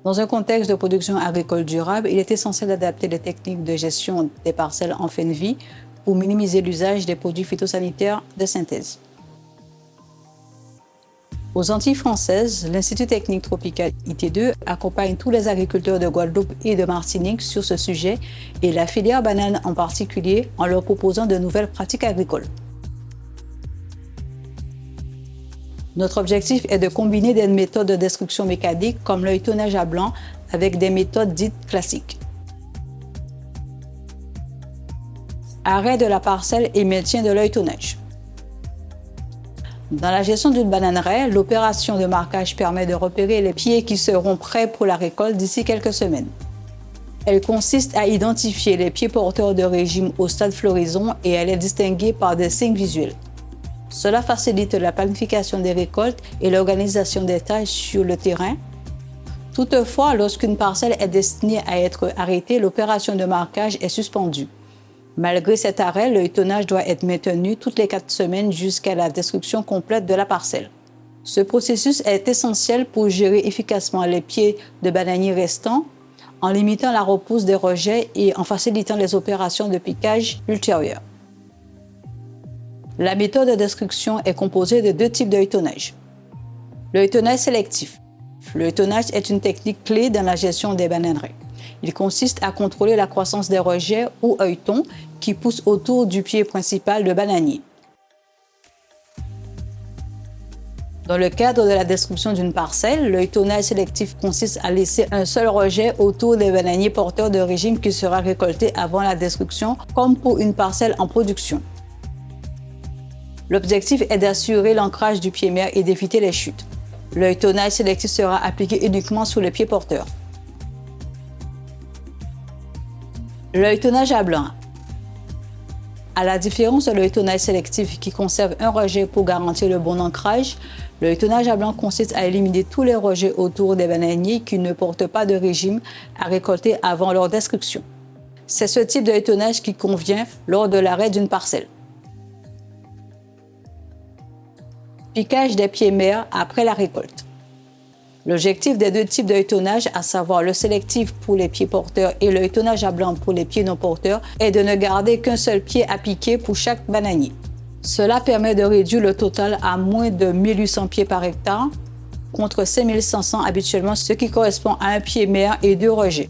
Dans un contexte de production agricole durable, il est essentiel d'adapter les techniques de gestion des parcelles en fin de vie pour minimiser l'usage des produits phytosanitaires de synthèse. Aux Antilles françaises, l'Institut technique tropical IT2 accompagne tous les agriculteurs de Guadeloupe et de Martinique sur ce sujet et la filière banane en particulier en leur proposant de nouvelles pratiques agricoles. Notre objectif est de combiner des méthodes de destruction mécanique comme l'œilletonnage à blanc avec des méthodes dites classiques. Arrêt de la parcelle et maintien de l'œilletonnage. Dans la gestion d'une bananeraie, l'opération de marquage permet de repérer les pieds qui seront prêts pour la récolte d'ici quelques semaines. Elle consiste à identifier les pieds porteurs de régime au stade floraison et à les distinguer par des signes visuels. Cela facilite la planification des récoltes et l'organisation des tâches sur le terrain. Toutefois, lorsqu'une parcelle est destinée à être arrêtée, l'opération de marquage est suspendue. Malgré cet arrêt, l'œilletonnage doit être maintenu toutes les 4 semaines jusqu'à la destruction complète de la parcelle. Ce processus est essentiel pour gérer efficacement les pieds de bananiers restants, en limitant la repousse des rejets et en facilitant les opérations de piquage ultérieures. La méthode de destruction est composée de 2 types d'œilletonnage. L'œilletonnage sélectif. L'œilletonnage est une technique clé dans la gestion des bananeraies. Il consiste à contrôler la croissance des rejets ou œilletons qui poussent autour du pied principal de bananier. Dans le cadre de la destruction d'une parcelle, l'œilletonnage sélectif consiste à laisser un seul rejet autour des bananiers porteurs de régime qui sera récolté avant la destruction, comme pour une parcelle en production. L'objectif est d'assurer l'ancrage du pied mère et d'éviter les chutes. L'œilletonnage sélectif sera appliqué uniquement sur le pied porteur. L'œilletonnage à blanc. À la différence de l'œilletonnage sélectif qui conserve un rejet pour garantir le bon ancrage, l'œilletonnage à blanc consiste à éliminer tous les rejets autour des bananiers qui ne portent pas de régime à récolter avant leur destruction. C'est ce type d'œilletonnage qui convient lors de l'arrêt d'une parcelle. Piquage des pieds mères après la récolte. L'objectif des 2 types d'œilletonnage, à savoir le sélectif pour les pieds porteurs et l'œilletonnage à blanc pour les pieds non porteurs, est de ne garder qu'un seul pied à piquer pour chaque bananier. Cela permet de réduire le total à moins de 1800 pieds par hectare, contre 5500 habituellement, ce qui correspond à un pied mère et 2 rejets.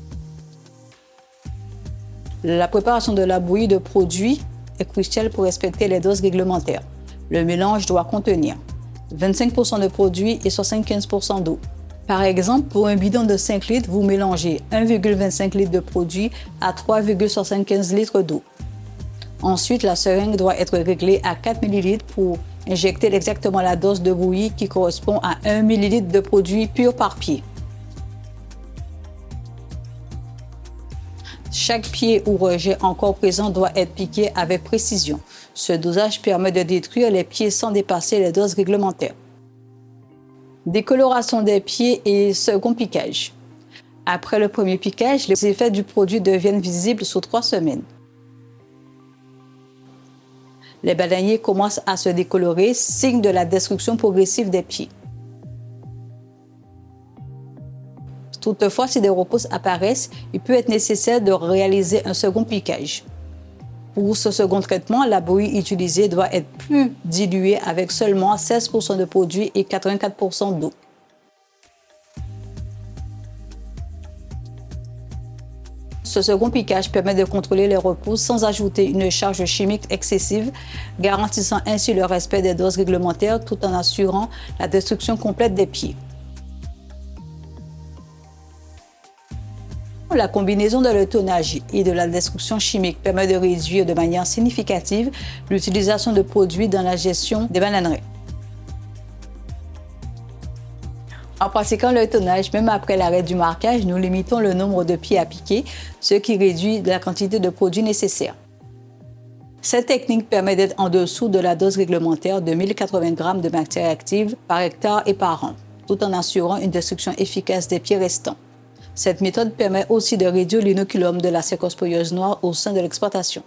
La préparation de la bouillie de produits est cruciale pour respecter les doses réglementaires. Le mélange doit contenir 25% de produits et 75% d'eau. Par exemple, pour un bidon de 5 litres, vous mélangez 1,25 litre de produit à 3,75 litres d'eau. Ensuite, la seringue doit être réglée à 4 ml pour injecter exactement la dose de bouillie qui correspond à 1 ml de produit pur par pied. Chaque pied ou rejet encore présent doit être piqué avec précision. Ce dosage permet de détruire les pieds sans dépasser les doses réglementaires. Décoloration des pieds et second piquage. Après le premier piquage, les effets du produit deviennent visibles sur 3 semaines. Les bananiers commencent à se décolorer, signe de la destruction progressive des pieds. Toutefois, si des repousses apparaissent, il peut être nécessaire de réaliser un second piquage. Pour ce second traitement, la bouillie utilisée doit être plus diluée avec seulement 16% de produit et 84% d'eau. Ce second piquage permet de contrôler les repousses sans ajouter une charge chimique excessive, garantissant ainsi le respect des doses réglementaires tout en assurant la destruction complète des pieds. La combinaison de l'œilletonnage et de la destruction chimique permet de réduire de manière significative l'utilisation de produits dans la gestion des bananeraies. En pratiquant l'œilletonnage, même après l'arrêt du marquage, nous limitons le nombre de pieds à piquer, ce qui réduit la quantité de produits nécessaires. Cette technique permet d'être en dessous de la dose réglementaire de 1080 g de matière active par hectare et par an, tout en assurant une destruction efficace des pieds restants. Cette méthode permet aussi de réduire l'inoculum de la cercosporiose noire au sein de l'exploitation.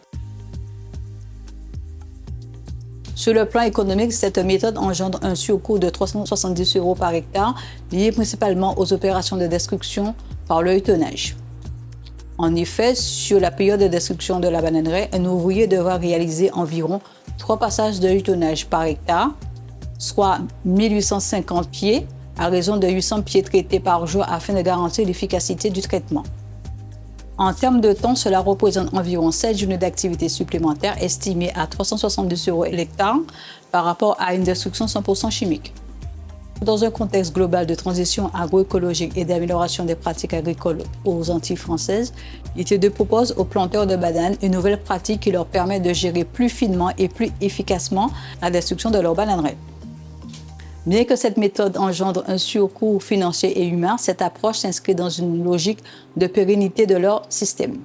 Sur le plan économique, cette méthode engendre un surcoût de 370 € par hectare, lié principalement aux opérations de destruction par l'œilletonnage. En effet, sur la période de destruction de la bananeraie, un ouvrier devra réaliser environ 3 passages d'œilletonnage par hectare, soit 1850 pieds, à raison de 800 pieds traités par jour afin de garantir l'efficacité du traitement. En termes de temps, cela représente environ 7 journées d'activité supplémentaires estimées à 372 € l'hectare par rapport à une destruction 100% chimique. Dans un contexte global de transition agroécologique et d'amélioration des pratiques agricoles aux Antilles françaises, l'IT2 propose aux planteurs de bananes une nouvelle pratique qui leur permet de gérer plus finement et plus efficacement la destruction de leurs bananeraies. Bien que cette méthode engendre un surcoût financier et humain, cette approche s'inscrit dans une logique de pérennité de leur système.